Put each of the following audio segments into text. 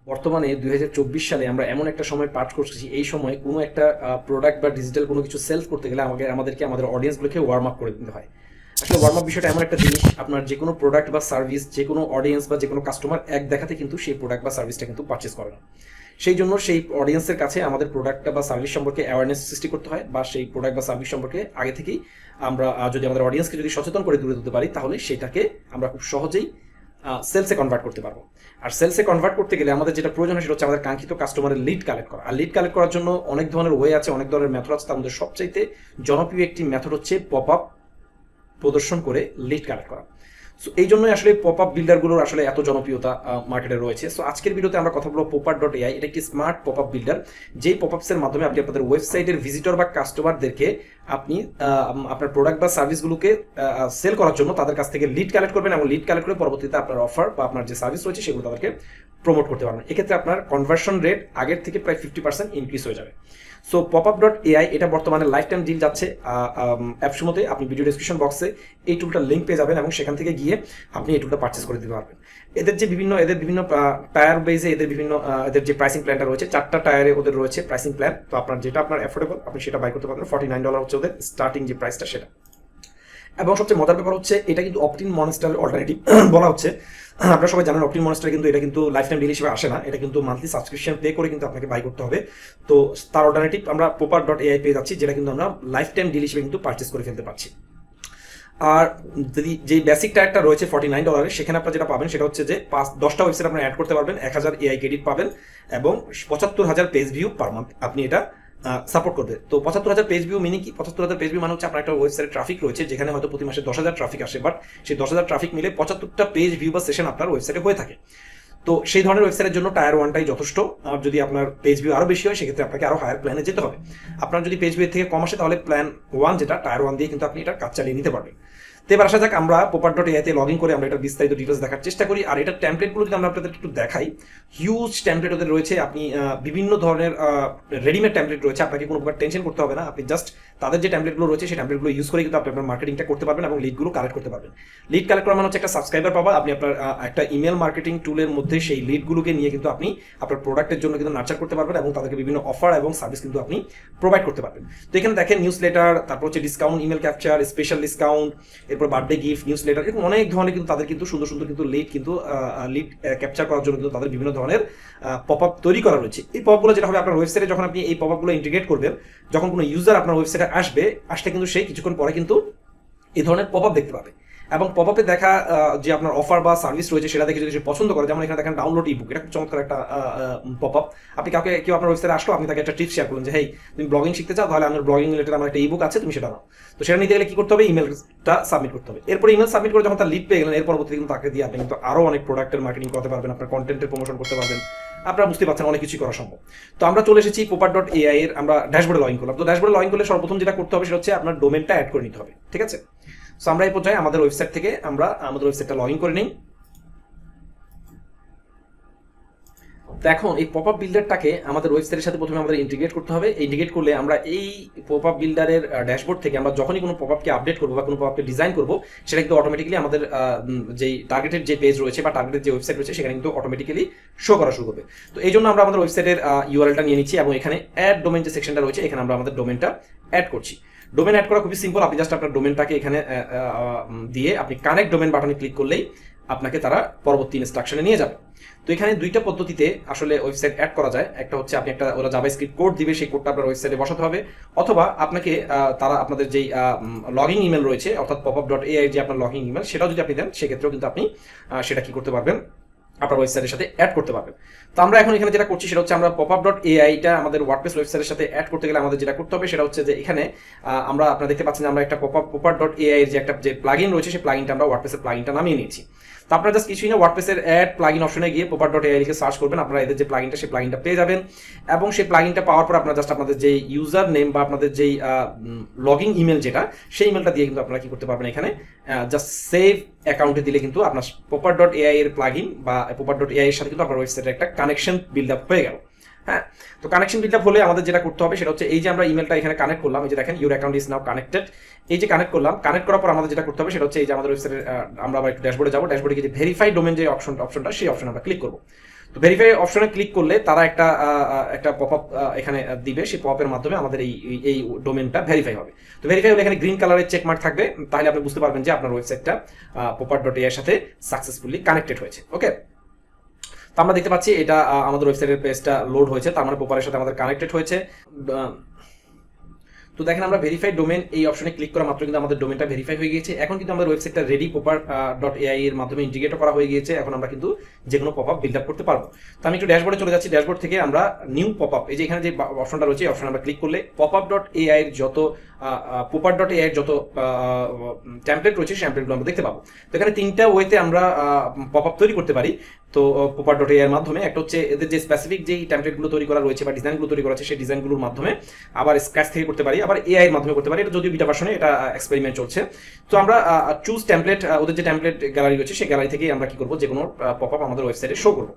বর্তমানে 2024 সালে আমরা এমন একটা সময় পাঠ করছি, এই সময় কোনো একটা প্রোডাক্ট বা ডিজিটাল কোনো কিছু সেল করতে গেলে আমাদেরকে আমাদের অডিয়েন্সগুলোকে ওয়ার্ম আপ করে দিতে হয়। আসলে ওয়ার্ম আপ বিষয়টা এমন একটা জিনিস, আপনার যে কোনো প্রোডাক্ট বা সার্ভিস, যে কোনো অডিয়েন্স বা যে কোনো কাস্টমার এক দেখাতে কিন্তু সেই প্রোডাক্ট বা সার্ভিসটা কিন্তু পারচেস করে না। সেই জন্য সেই অডিয়েন্সের কাছে আমাদের প্রোডাক্টটা বা সার্ভিস সম্পর্কে অ্যাওয়ারনেস সৃষ্টি করতে হয়, বা সেই প্রোডাক্ট বা সার্ভিস সম্পর্কে আগে থেকেই আমরা যদি আমাদের অডিয়েন্সকে যদি সচেতন করে তুলে ধরতে পারি, তাহলে সেটাকে আমরা খুব সহজেই সেলসে কনভার্ট করতে পারবো। আর সেলসে কনভার্ট করতে গেলে আমাদের যেটা প্রয়োজন হয় সেটা হচ্ছে আমাদের কাঙ্ক্ষিত কাস্টমারের লিড কালেক্ট করা। আর লিড কালেক্ট করার জন্য অনেক ধরনের ওয়ে আছে, অনেক ধরনের মেথড আছে। তার মধ্যে সবচাইতে জনপ্রিয় একটি মেথড হচ্ছে পপ আপ প্রদর্শন করে লিড কালেক্ট করা। সো এই জন্যই আসলে পপ আপ বিল্ডারগুলোর আসলে এত জনপ্রিয়তা মার্কেটে রয়েছে। সো আজকের ভিডিওতে আমরা কথা বলবো popper.ai। এটা একটি স্মার্ট পপ আপ বিল্ডার, যেই পপ আপসের মাধ্যমে আপনি আপনাদের ওয়েবসাইটের ভিজিটর বা কাস্টমারদেরকে আপনি আপনার প্রোডাক্ট বা সার্ভিসগুলোকে সেল করার জন্য তাদের কাছ থেকে লিড কালেক্ট করবেন, এবং লিড কালেক্ট করে পরবর্তীতে আপনার অফার বা আপনার যে সার্ভিস রয়েছে সেগুলো তাদেরকে প্রমোট করতে পারবেন। এক্ষেত্রে আপনার কনভার্সন রেট আগের থেকে প্রায় 50% ইনক্রিজ হয়ে যাবে। সো popper.ai এটা বর্তমানে লাইফ টাইম ডিল যাচ্ছে অ্যাপসমতে। আপনি ভিডিও ডিসক্রিপশন বক্সে এই টুলটার লিঙ্ক পেয়ে যাবেন, এবং সেখান থেকে গিয়ে আপনি এই টুলটা পারচেস করে দিতে পারবেন। এদের বিভিন্ন টায়ার বেজে এদের যে প্রাইসিং প্ল্যানটা রয়েছে, 4টা টায়ারে ওদের রয়েছে প্রাইসিং প্ল্যান। তো আপনার যেটা আপনার অ্যাফোর্ডেবল আপনি সেটা বাই করতে পারবেন। $49 হচ্ছে ওদের স্টার্টিং যে প্রাইসটা সেটা। এবং সবচেয়ে মজার ব্যাপার হচ্ছে এটা কিন্তু অপটিন মনস্টারের অল্টারনেটিভ বলা হচ্ছে। আপনারা সবাই জানেন অপটিন মনস্টার কিন্তু এটা কিন্তু লাইফ টাইম ডিল হিসেবে আসে না, এটা কিন্তু মান্থলি সাবস্ক্রিপশন পে করে কিন্তু আপনাকে বাই করতে হবে। তো তার অল্টারনেটিভ আমরা popper.ai পেয়ে যাচ্ছি, যেটা কিন্তু আমরা লাইফ টাইম ডিল হিসেবে কিন্তু পারচেস করে ফেলতে পারছি। আর যদি যে বেসিক টায়ারটা রয়েছে $49, সেখানে আপনারা যেটা পাবেন সেটা হচ্ছে যে 10টা ওয়েবসাইট আপনারা অ্যাড করতে পারবেন, 1000 AI ক্রেডিট পাবেন, এবং 75,000 পেজ ভিউ পার মান্থ আপনি এটা সাপোর্ট করবে। তো 75,000 পেজ ভিউ মিনি কি? 75,000 পেজ ভিউ মানে হচ্ছে আপনার একটা ওয়েবসাইটে ট্রাফিক রয়েছে, যেখানে হয়তো প্রতি মাসে 10,000 ট্রাফিক আসে, বাট সেই 10,000 ট্রাফিক মিলে 75টা পেজ ভিউ বা সেশন আপনার ওয়েবসাইটে হয়ে থাকে। তো সেই ধরনের ওয়েবসাইটের জন্য টায়ার 1টাই যথেষ্ট। আর যদি আপনার পেজ ভিউ আরও বেশি হয়, সেক্ষেত্রে আপনাকে আরও হায়ার প্ল্যানে যেতে হবে। আপনার যদি পেজ ভিউ থেকে কম আসে, তাহলে প্ল্যান 1 যেটা টায়ার 1 দিয়ে কিন্তু আপনি এটা কাজ চালিয়ে নিতে পারবেন। তো এবার আসা যাক, আমরা popper.ai তে লগ ইন করে আমরা এটার বিস্তারিত ডিটেলস দেখার চেষ্টা করি। আর এটার টেমপ্লেটগুলো যদি আমরা আপনাদের একটু দেখাই, হিউজ টেমপ্লেট ওদের রয়েছে। আপনি বিভিন্ন ধরনের রেডিমেড টেমপ্লেট রয়েছে, আপনাকে কোনো প্রকার টেনশন করতে হবে না। আপনি জাস্ট তাদের যে টেমপ্লেটগুলো রয়েছে সেই টেমপ্লেটগুলো ইউজ করে কিন্তু আপনি আপনার মার্কেটিংটা করতে পারবেন এবং লিডগুলো কালেক্ট করতে পারবেন। লিড কালেক্ট করা মানে হচ্ছে একটা সাবস্ক্রাইবার পাবা, আপনি আপনার একটা ইমেল মার্কেটিং টুলের মধ্যে সেই লিডগুলোকে নিয়ে কিন্তু আপনি আপনার প্রোডাক্টের জন্য কিন্তু নার্চার করতে পারবেন, এবং তাদেরকে বিভিন্ন অফার এবং সার্ভিস কিন্তু আপনি প্রোভাইড করতে পারবেন। তো এখানে দেখেন নিউজ লেটার, তারপর হচ্ছে discount, email capture, special discount, এরপর বার্থডে গিফট, নিউজ লেটার, এরকম অনেক ধরনের কিন্তু তাদের কিন্তু সুন্দর সুন্দর কিন্তু লিড ক্যাপচার করার জন্য কিন্তু তাদের বিভিন্ন ধরনের পপ আপ তৈরি করা রয়েছে। এই পপ আপগুলো যেটা হবে আপনার ওয়েবসাইটে, যখন আপনি এই পপ আপগুলো ইন্টিগ্রেট করবেন, যখন কোনো ইউজার আপনার ওয়েবসাইটে আসলে কিন্তু সেই কিছুক্ষণ পরে কিন্তু এই ধরনের পপ আপ দেখতে পাবে, এবং পপ আপে দেখা যে আপনার অফার বা সার্ভিস রয়েছে সেটা দেখে যদি সে পছন্দ করে, যেমন এখানে দেখেন ডাউনলোড ইবুক, এটা খুব চমৎকার একটা পপ আপ। আপনি কেউ আপনার ওয়েবসাইটে আসলো, আপনি তাকে একটা টিপস শেয়ার করলেন যে হেই, তুমি ব্লগিং শিখতে চাও, তাহলে আমার ব্লগিং রিলেটেড আমার একটা ইবুক আছে, তুমি সেটা নাও। তো সেটা নিতে গেলে কি করতে হবে? ইমেলটা সাবমিট করতে হবে। এরপর ইমেল সাবমিট করে যখন তার লিড পেয়ে গেলেন, এর পরবর্তীতে কিন্তু তাকে দিয়ে আপনি কিন্তু আরও অনেক প্রোডাক্টের মার্কেটিং করতে পারবেন, আপনার কন্টেন্টের প্রমোশন করতে পারবেন। আপনারা বুঝতে পারছেন অনেক কিছুই করা সম্ভব। তো আমরা চলে এসেছি popper.ai এর, আমরা ড্যাশবোর্ডে লগ ইন করলাম। তো ড্যাশবোর্ডে লগ ইন করলে সর্বপ্রথম যেটা করতে হবে সেটা হচ্ছে আপনার ডোমেনটা অ্যাড করে নিতে হবে, ঠিক আছে? সো আমরা এই পর্যায়ে আমাদের ওয়েবসাইট থেকে আমরা আমাদের ওয়েবসাইটটা লগ ইন করে নিই। তো এখন এই পপ আপ বিল্ডারটাকে আমাদের ওয়েবসাইটের সাথে প্রথমে আমাদের ইন্টিগ্রেট করতে হবে। ইন্টিগ্রেট করলে আমরা এই পপ আপ বিল্ডারের ড্যাশবোর্ড থেকে আমরা যখনই কোনো পপ আপকে আপডেট করবো বা কোনো পপ আপকে ডিজাইন করবো, সেটা কিন্তু অটোমেটিক্যালি আমাদের যেই টার্গেটের যে পেজ রয়েছে বা টার্গেটের যে ওয়েবসাইট রয়েছে সেখানে কিন্তু অটোমেটিক্যালি শো করা শুরু করবে। তো এই জন্য আমরা আমাদের ওয়েবসাইটের ইউআরএলটা নিয়ে নিচ্ছি, এবং এখানে অ্যাড ডোমেন যে সেকশনটা রয়েছে এখানে আমরা আমাদের ডোমেনটা অ্যাড করছি। ডোমেন অ্যাড করা খুবই সিম্পল, আপনি জাস্ট আপনার ডোমেনটাকে এখানে দিয়ে আপনি কানেক্ট ডোমেন বাটনে ক্লিক করলেই আপনাকে তারা পরবর্তী ইনস্ট্রাকশনে নিয়ে যাবে। তো এখানে দুইটা পদ্ধতিতে আসলে ওয়েবসাইট অ্যাড করা যায়। একটা হচ্ছে আপনি ওরা জাভাস্ক্রিপ্ট কোড দিবে, সেই কোডটা আপনার ওয়েবসাইটে বসাতে হবে, অথবা আপনাকে তারা আপনাদের যেই লগইন ইমেল রয়েছে, অর্থাৎ popper.ai যে আপনার লগইন ইমেল, সেটাও যদি আপনি দেন, সেক্ষেত্রেও কিন্তু আপনি সেটা কি করতে পারবেন, আপনার ওয়েবসাইটের সাথে অ্যাড করতে পারবেন। তো আমরা এখন এখানে যেটা করছি সেটা হচ্ছে আমরা popper.ai টা আমাদের ওয়ার্ডপ্রেস ওয়েবসাইটের সাথে অ্যাড করতে গেলে আমাদের যেটা করতে হবে সেটা হচ্ছে যে এখানে আমরা আপনারা দেখতে পাচ্ছেন যে আমরা একটা popper.ai এর যে একটা যে প্লাগইন রয়েছে সেই প্লাগইনটা আমরা ওয়ার্ডপ্রেসের প্লাগইনটা নামিয়ে নিয়েছি। তো আপনারা জাস্ট কিছুই না, ওয়ার্ডপ্রেসের অ্যাড প্লাগইন অপশনে গিয়ে popper.ai লিখে সার্চ করবেন, আপনারা এদের যে প্লাগইনটা সেই প্লাগইনটা পেয়ে যাবেন, এবং সেই প্লাগইনটা পাওয়ার পর আপনারা জাস্ট আপনাদের যে ইউজার নেম বা আপনাদের যেই লগইন ইমেল যেটা, সেই ইমেলটা দিয়ে কিন্তু আপনারা কি করতে পারবেন, এখানে জাস্ট সেভ অ্যাকাউন্টে দিলে কিন্তু আপনার popper.ai এর প্লাগইন বা popper.ai এর সাথে কিন্তু আপনার ওয়েবসাইটের একটা কানেকশন বিল্ড আপ হয়ে গেল। হ্যাঁ, তো কানেকশন বিল্ড আপ হলে আমাদের যেটা করতে হবে সেটা হচ্ছে এই যে আমরা ইমেলটা এখানে কানেক্ট করলাম, এই যে দেখেন your account is now connected, এই যে কানেক্ট করলাম, কানেক্ট করার পর আমাদের যেটা করতে হবে সেটা হচ্ছে এই যে আমাদের ওয়েবসাইটের আমরা আবার একটু ড্যাশবোর্ডে যাবো, ড্যাশবোর্ডে গিয়ে ভেরিফাই ডোমেন যে অপশনটা সেই অপশন আমরা ক্লিক করবো। তো তো ভেরিফাই অপশনে ক্লিক করলে তারা একটা পপআপ এখানে দিবে, সেই পপআপের মাধ্যমে আমাদের এই ডোমেনটা ভেরিফাই হবে। তো ভেরিফাই হলে এখানে গ্রিন কালারের চেক মার্ক থাকবে, তাহলে আপনি বুঝতে পারবেন যে আপনার ওয়েবসাইটটা popper.ai এর সাথে সাকসেসফুলি কানেক্টেড হয়েছে। ওকে, তো আমরা দেখতে পাচ্ছি এটা আমাদের ওয়েবসাইটের পেজটা লোড হয়েছে, তার মানে popper এর সাথে আমাদের কানেক্টেড হয়েছে। তো দেখেন আমরা ভেরিফাইড ডোমেন এই অপশনে ক্লিক করা মাত্র কিন্তু আমাদের ডোমেনটা ভেরিফাই হয়ে গিয়েছে। এখন কিন্তু আমাদের ওয়েবসাইটটা রেডি popper.ai এর মাধ্যমে ইন্টিগ্রেট করা হয়ে গিয়েছে। এখন আমরা কিন্তু যে কোনো পপআপ বিল্ড আপ করতে পারবো। তো আমি একটু ড্যাশবোর্ডে চলে যাচ্ছি। ড্যাশবোর্ড থেকে আমরা নিউ পপআপ, এই যে এখানে যে অপশনটা রয়েছে, অপশন আমরা ক্লিক করলে popper.ai এর যত popper.ai এর যত টেমপ্লেট রয়েছে সেই টেমপ্লেটগুলো আমরা দেখতে পাবো। তো এখানে তিনটা ওয়েতে আমরা পপআপ তৈরি করতে পারি। তো popper.ai এর মাধ্যমে একটা হচ্ছে এদের যে স্পেসিফিক যেই টেমপ্লেটগুলো তৈরি করা রয়েছে বা ডিজাইনগুলো তৈরি করা আছে সেই ডিজাইনগুলোর মাধ্যমে, আবার স্ক্র্যাচ থেকে করতে পারি, আবার এআই এর মাধ্যমে করতে পারি। এটা যদিও বিটা ভার্সনে এটা এক্সপেরিমেন্ট চলছে। তো আমরা চুজ টেমপ্লেট, ওদের যে টেমপ্লেট গ্যালারি রয়েছে সেই গ্যালারি থেকে আমরা কি করবো, যে কোনো পপআপ আমাদের ওয়েবসাইটে শো করবো।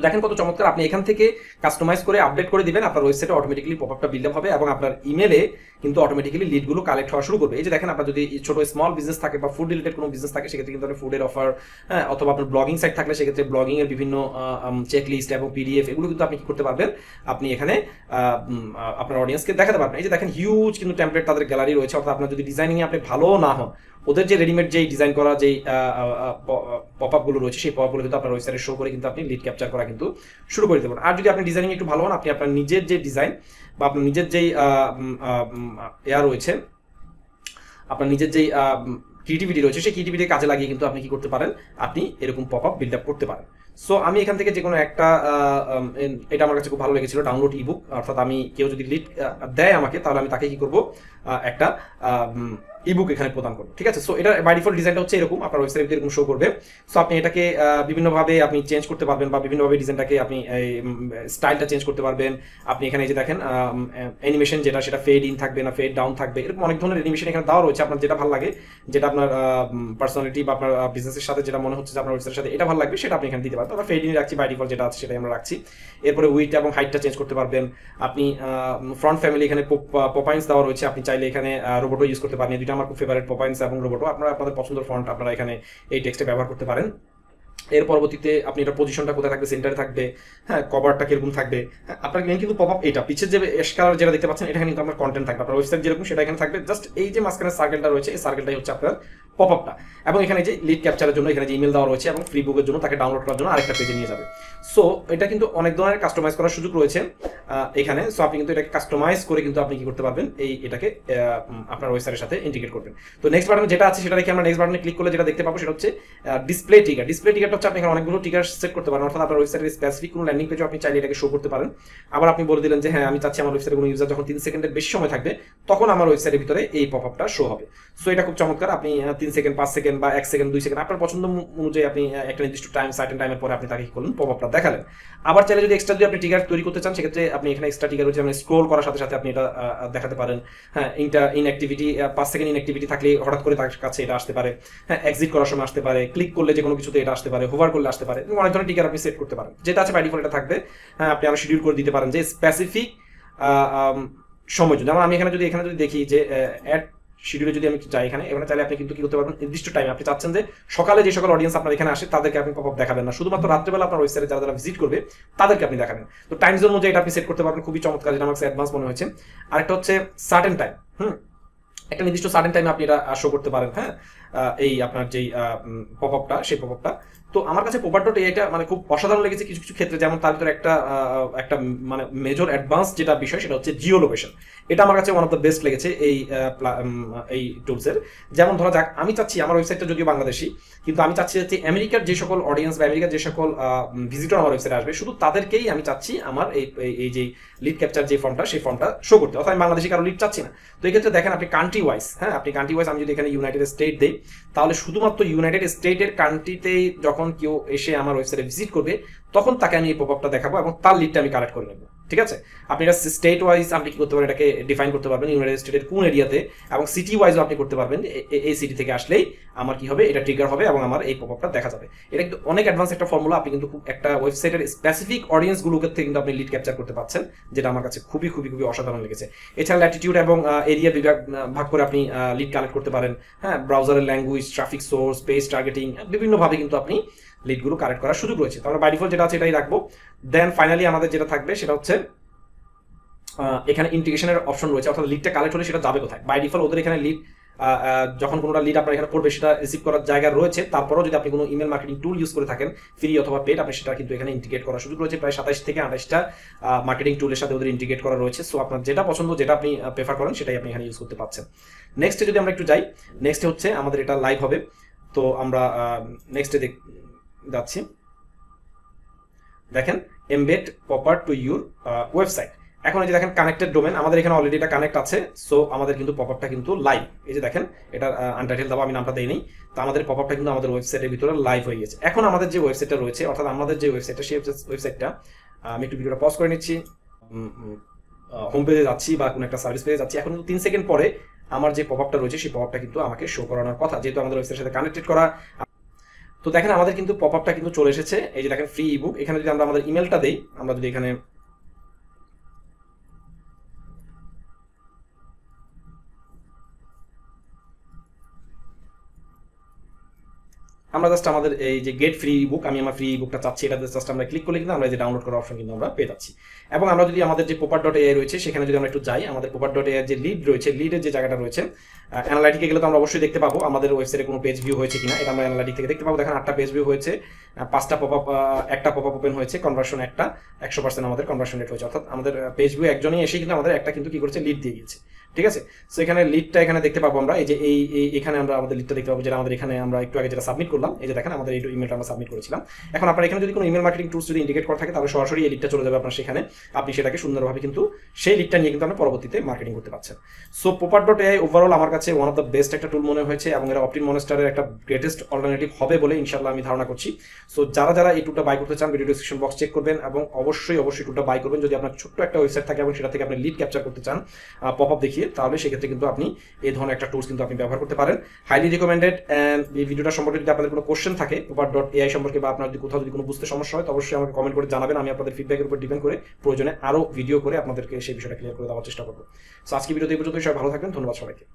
দেখেন কত চমৎকার, আপনি এখান থেকে কাস্টমাইজ করে আপডেট করে দিবেন, আপনার ওয়েবসাইটে অটোমেটিক্যালি পপআপটা বিল্ড আপ হবে এবং আপনার ইমেলে কিন্তু অটোমেটিক্যালি লিডগুলো কালেক্ট হওয়া শুরু করবে। এই যে দেখেন, আপনার যদি ছোট স্মল বিজনেস থাকে বা ফুড রিলেটেড কোনো বিজনেস থাকে সেক্ষেত্রে কিন্তু আপনি ফুডের অফার, হ্যাঁ, অথবা আপনার ব্লগিং সাইট থাকলে সেক্ষেত্রে ব্লগিং এর বিভিন্ন চেক লিস্ট এবং পিডিএফ এগুলো কিন্তু আপনি কি করতে পারবেন, আপনি এখানে আপনার অডিয়েন্সকে দেখাতে পারবেন। এই যে দেখেন হিউজ কিন্তু টেমপ্লেট তাদের গ্যালারি রয়েছে। অর্থাৎ আপনার যদি ডিজাইনিং আপনি ভালো না হন, ওদের যে রেডিমেড যেই ডিজাইন করা যেই পপআপগুলো রয়েছে সেই পপআপগুলো কিন্তু আপনার ওয়েবসাইটে শো করে কিন্তু আপনি লিড ক্যাপচার করা কিন্তু শুরু করে দিতে পারেন। আর যদি আপনি ডিজাইনিং একটু ভালো হন, আপনি আপনার নিজের যে ডিজাইন বা আপনার নিজের যেই রয়েছে, আপনার নিজের যেই ক্রিয়েটিভিটি রয়েছে সেই ক্রিয়েটিভিটি কাজে লাগিয়ে কিন্তু আপনি কি করতে পারেন, আপনি এরকম পপআপ বিল্ড আপ করতে পারেন। সো আমি এখান থেকে যে কোনো একটা, এটা আমার কাছে খুব ভালো লেগেছিল, ডাউনলোড ইবুক। অর্থাৎ আমি কেউ যদি লিড দেয় আমাকে, তাহলে আমি তাকে কি করব, একটা ইবুক এখানে প্রদান করবো। ঠিক আছে, সো এটা বাই ডিফল্ট ডিজাইনটা হচ্ছে এরকম, আপনার ওয়েবসাইটে এরকম শো করবে। সো আপনি এটাকে বিভিন্নভাবে আপনি চেঞ্জ করতে পারবেন বা বিভিন্নভাবে ডিজাইনটাকে আপনি স্টাইলটা চেঞ্জ করতে পারবেন। আপনি এখানে যে দেখেন অ্যানিমেশন যেটা, সেটা ফেড ইন থাকবে না ফেড ডাউন থাকবে, এরকম অনেক ধরনের অ্যানিমেশন এখানে দেওয়া রয়েছে। আপনার যেটা ভালো লাগে, যেটা আপনার পার্সোনালিটি বা আপনার বিজনেসের সাথে যেটা মনে হচ্ছে যে আপনার ওয়েবসাইটের সাথে এটা ভালো লাগবে, সেটা আপনি এখানে দিতে পারবেন। আমরা ফেড ইন রাখছি, বাই ডিফল্ট যেটা আছে সেটাই আমরা রাখছি। এরপরে উইথ এবং হাইটটা চেঞ্জ করতে পারবেন আপনি। ফ্রন্ট ফ্যামিলি এখানে পপাইন্স দেওয়া রয়েছে, আপনি চাইলে এখানে রোবটও ইউজ করতে পারেন। দুইটা আমার খুব ফেভারিট, পপাইন্স এবং রোবটও। আপনারা আপনাদের পছন্দের ফন্ট আপনারা এখানে এই টেক্সটে ব্যবহার করতে পারেন। এর পরবর্তীতে আপনি এটা পজিশনটা কোথায় থাকবে, সেন্টারে থাকবে, হ্যাঁ, কভারটা কিরকম থাকবে, আপনার মেন কিন্তু পপআপ এটা পিছের যে এশ কালার যেটা দেখতে পাচ্ছেন, এটা কিন্তু আপনার কন্টেন্ট থাকবে, আপনার ওয়েবসাইট যেরকম সেটা এখানে থাকবে। জাস্ট এই যে মাঝখানে সার্কেলটা রয়েছে, এই সার্কেলটাই হচ্ছে আপনার পপআপটা। এবং এখানে যে লিড ক্যাপচারের জন্য এখানে যে ইমেল দেওয়া রয়েছে এবং ফ্রি বুকের জন্য তাকে ডাউনলোড করার জন্য আরেকটা পেজে নিয়ে যাবে। সো এটা কিন্তু অনেক ধরনের কাস্টমাইজ করার সুযোগ রয়েছে এখানে। সো আপনি কিন্তু এটাকে কাস্টমাইজ করে কিন্তু আপনি কি করতে পারবেন, এটাকে আপনার ওয়েবসাইটের সাথে ইন্টিগ্রেট করবেন। তো নেক্সট বাটন যেটা আছে সেটা রেখে আমরা নেক্সট বাটনে ক্লিক করলে যেটা দেখতে পাবো সেটা হচ্ছে ডিসপ্লে টিকার। ডিসপ্লে টিকারটা হচ্ছে আপনি এখানে অনেকগুলো টিকার সেট করতে পারেন। অর্থাৎ আপনার ওয়েবসাইটের স্পেসিফিক কোনো ল্যান্ডিং পেজও আপনি চাইলে এটাকে শো করতে পারেন। আবার আপনি বলে দিলেন যে হ্যাঁ, আমি চাচ্ছি আমার ওয়েবসাইটে কোনো ইউজার যখন 3 সেকেন্ডের বেশি সময় থাকবে তখন আমার ওয়েবসাইটের ভিতরে এই পপআপটা শো হবে। সো এটা খুব চমৎকার। আপনি 3 সেকেন্ড, 5 সেকেন্ড বা 1 সেকেন্ড, 2 সেকেন্ড আপনার পছন্দ অনুযায়ী আপনি একটা নির্দিষ্ট টাইম, সার্টেন টাইমের পরে আপনি তাকে কি করলেন, পপআপটা দেখালেন। আবার চাইলে যদি এক্সট্রা যদি আপনি টিকার তৈরি করতে চান, সেক্ষেত্রে আপনি এখানে এক্সট্রা টিকার রয়েছে, আপনি স্ক্রোল করার সাথে সাথে আপনি এটা দেখাতে পারেন। হ্যাঁ, ইনঅ্যাক্টিভিটি 5 সেকেন্ড ইনঅ্যাক্টিভিটি থাকলে হঠাৎ করে তার কাছে এটা আসতে পারে। হ্যাঁ, এক্সিট করার সময় আসতে পারে, ক্লিক করলে যে কোনো কিছুতে এটা আসতে পারে, হোভার করলে আসতে পারে। অনেক ধরনের টিকার আপনি সেট করতে পারেন, যেটা আছে বাই ডিফল্ট এটা থাকবে। হ্যাঁ, আপনি আরো শিডিউল করে দিতে পারেন যে স্পেসিফিক সময়। যেমন আমি এখানে যদি দেখি যে অ্যাড শিডিউলে যদি আমি যাই, এখানে চাইলে আপনি কিন্তু কি করতে পারবেন, নির্দিষ্ট টাইমে আপনি চাচ্ছেন যে সকালে যে সকল অডিয়েন্স আপনার এখানে আসে তাদেরকে আপনি পপআপ দেখাবেন না, শুধুমাত্র রাত্রেবেলা আপনার ওয়েবসাইটে যারা ভিজিট করবে তাদেরকে আপনি দেখাবেন। তো টাইম জোন অনুযায়ী এটা আপনি সেট করতে পারবেন, খুবই চমৎকার, যেটা আমার কাছে অ্যাডভান্স মনে হয়েছে। আরেকটা হচ্ছে সার্টেন টাইম, একটা নির্দিষ্ট সার্টেন টাইমে আপনি এটা শো করতে পারেন। হ্যাঁ, এই আপনার যেই পপআপটা, সেই পপআপটা। তো আমার কাছে popper.ai এটা মানে খুব অসাধারণ লেগেছে কিছু কিছু ক্ষেত্রে। যেমন তার ভিতরে একটা মানে মেজর অ্যাডভান্স যেটা বিষয় সেটা হচ্ছে জিও লোকেশন। এটা আমার কাছে ওয়ান অফ দ্য বেস্ট লেগেছে এই টুলসের। যেমন ধরা যাক, আমি চাচ্ছি আমার ওয়েবসাইটটা যদিও বাংলাদেশি, কিন্তু আমি চাচ্ছি যে আমেরিকার যে সকল অডিয়েন্স বা আমেরিকার যে সকল ভিজিটর আমার ওয়েবসাইটে আসবে, শুধু তাদেরকেই আমি চাচ্ছি আমার এই যে লিড ক্যাপচার যে ফর্মটা, সেই ফর্মটা শো করতে। অর্থাৎ আমি বাংলাদেশি কারো লিড চাচ্ছি না। তো এই ক্ষেত্রে দেখেন আপনি কান্ট্রি ওয়াইজ, হ্যাঁ, আপনি কান্ট্রি ওয়াইজ, আমি যদি এখানে ইউনাইটেড স্টেট দেই, তাহলে শুধুমাত্র ইউনাইটেড স্টেটের কান্ট্রিতেই যখন কেউ এসে আমার ওয়েবসাইটে ভিজিট করবে তখন তাকে আমি এই পপআপটা দেখাবো এবং তার লিডটা আমি কালেক্ট করে নেব। ঠিক আছে, আপনি এটা স্টেট ওয়াইজ আপনি কি করতে পারেন, এটাকে ডিফাইন করতে পারবেন ইউনাইটেড স্টেটের কোন এরিয়াতে, এবং সিটি ওয়াইজও আপনি করতে পারবেন এই সিটি থেকে আসলেই আমার কি হবে, এটা ট্রিগার হবে এবং আমার এই পপআপটা দেখা যাবে। এটা কিন্তু অনেক অ্যাডভান্স একটা ফর্মুলা। আপনি কিন্তু একটা ওয়েবসাইটের স্পেসিফিক অডিয়েন্সগুলোকে থেকে কিন্তু আপনি লিড ক্যাপচার করতে পারছেন, যেটা আমার কাছে খুবই খুবই খুবই অসাধারণ লেগেছে। এছাড়া ল্যাটিটিউড এবং এরিয়া ভাগ করে আপনি লিড কালেক্ট করতে পারেন। হ্যাঁ, ব্রাউজারের language, traffic source, page targeting, বিভিন্নভাবে কিন্তু আপনি লিডগুলো কালেক্ট করার সুযোগ রয়েছে। তাহলে বাই ডিফল্ট যেটা আছে এটাই রাখবো। দেন ফাইনালি আমাদের যেটা থাকবে সেটা হচ্ছে এখানে ইন্টিগ্রেশনের অপশন রয়েছে, অর্থাৎ লিডটা কালেক্ট হলে সেটা যাবে কোথায়। বাই ডিফল্ট ওদের এখানে লিড যখন কোনোটা লিড আপনার এখানে পড়বে সেটা রিসিভ করার জায়গা রয়েছে। তারপরেও যদি আপনি কোনো ইমেল মার্কেটিং টুল ইউজ করে থাকেন ফ্রি অথবা পেড, আপনি সেটা কিন্তু এখানে ইন্টিগ্রেট করার সুযোগ রয়েছে। প্রায় 27 থেকে 28টা মার্কেটিং টুলের সাথে ওদের ইন্টিগ্রেট করা রয়েছে। সো আপনার যেটা পছন্দ, যেটা আপনি প্রেফার করেন সেটাই আপনি এখানে ইউজ করতে পারছেন। নেক্সটে যদি আমরা একটু যাই, নেক্সটে হচ্ছে আমাদের এটা লাইভ হবে। তো আমরা নেক্সটে যাচ্ছি। দেখেন embed popper to your website. এখন এই যে দেখেন কানেক্টেড ডোমেন, আমাদের এখানে অলরেডি এটা কানেক্ট আছে। সো আমাদের কিন্তু পপআপটা কিন্তু লাইভ। এই যে দেখেন এটা আনটাইটেল দাও, আমি নামটা দেইনি। তো আমাদের পপআপটা কিন্তু আমাদের ওয়েবসাইটের ভিতরে লাইভ হয়ে গেছে। এখন আমাদের যে ওয়েবসাইটটা রয়েছে, অর্থাৎ আমাদের যে ওয়েবসাইটটা, সেই ওয়েবসাইটটা আমি একটু ভিডিওটা পজ করে নিচ্ছি, হোম পেজে যাচ্ছি বা কোনো একটা সার্ভিস পেজে যাচ্ছি। এখন 3 সেকেন্ড পরে আমার যে পপআপটা রয়েছে সেই পপআপটা কিন্তু আমাকে শো করানোর কথা, যেহেতু আমাদের ওয়েবসাইটের সাথে কানেক্টেড করা। তো দেখেন আমাদের কিন্তু পপআপটা কিন্তু চলে এসেছে। এই যে দেখেন ফ্রি ইবুক। এখানে যদি আমরা আমাদের ইমেলটা দেই, আমরা যদি এখানে আমরা জাস্ট আমাদের এই যে গেট ফ্রি বুক, আমি আমার ফ্রি বুকটা চাচ্ছি, এটা জাস্ট আমরা ক্লিক করলে কিন্তু আমরা এই যে ডাউনলোড করার অপশন কিন্তু আমরা পেয়ে যাচ্ছি। এবং আমরা যদি আমাদের যে popar.ai রয়েছে সেখানে যদি আমরা একটু যাই, আমাদের popar.ai যে লিড রয়েছে, লিডের যে জায়গাটা রয়েছে, অ্যানালাইটিকে গেলে তো আমরা অবশ্যই দেখতে পাবো আমাদের ওয়েবসাইটে কোনো পেজ ভিউ হয়েছে কিনা। এটা আমরা অ্যানালাইটিক থেকে দেখতে পাবো। দেখেন 8টা পেজ ভিউ হয়েছে, 5টা পপআপ, একটা পপআপ ওপেন হয়েছে, কনভার্সন একটা 100% আমাদের কনভার্সন রেট হয়েছে। অর্থাৎ আমাদের পেজ ভিউ একজনই এসে কিন্তু আমাদের একটা কিন্তু কি করেছে, লিড দিয়ে গিয়েছে। ঠিক আছে। সো এখানে লিডটা এখানে দেখতে পাবো আমরা, এই যে এখানে আমরা আমাদের লিডটা দেখতে পাবো, যেটা আমাদের এখানে আমরা একটু আগে যেটা সাবমিট করলাম। এই যে দেখেন আমাদের এই ইমেলটা আমরা সাবমিট করেছিলাম। এখন আপনার এখানে যদি কোনো ইমেল মার্কেটিং টুলস যদি ইন্ডিকেট করা থাকে তাহলে সরাসরি এই লিডটা চলে যাবে আপনার সেখানে, আপনি সেটাকে সুন্দরভাবে কিন্তু সেই লিডটা নিয়ে কিন্তু আপনি পরবর্তীতে মার্কেটিং করতে পারছেন। সো popar.ai ওভারঅল আমার কাছে ওয়ান অফ দ্য বেস্ট একটা টুল মনে হয়েছে, এবং এরা অপটিন মনস্টারের একটা গ্রেটেস্ট অল্টারনেটিভ হবে বলে ইনশাআল্লাহ আমি ধারণা করছি। সো যারা এই টুলটা বাই করতে চান, ভিডিও ডিসক্রিপশন বক্স চেক করবেন এবং অবশ্যই টুলটা বাই করবেন। যদি আপনার ছোট্ট একটা ওয়েবসাইট থাকে এবং সেটা থেকে আপনি লিড ক্যাপচার করতে চান পপআপ দেখিয়ে, তাহলে সেক্ষেত্রে কিন্তু আপনি এই ধরনের একটা টুলস কিন্তু আপনি ব্যবহার করতে পারেন। Highly recommended. এন্ড এই ভিডিওটা সম্পর্কে যদি আপনাদের কোনো কোশ্চেন থাকে popar.ai সম্পর্কে, বা আপনার যদি কোথাও যদি কোনো বুঝতে সমস্যা হয়, তো অবশ্যই আমাকে কমেন্ট করে জানাবেন। আমি আপনাদের ফিডব্যাকের উপর ডিপেন্ড করে প্রয়োজনে আরো ভিডিও করে আপনাদেরকে সেই বিষয়টা ক্লিয়ার করে দেওয়ার চেষ্টা করবো। সো আজকে ভিডিওতে এই পর্যন্তই। সবাই ভালো থাকবেন। ধন্যবাদ সবাইকে।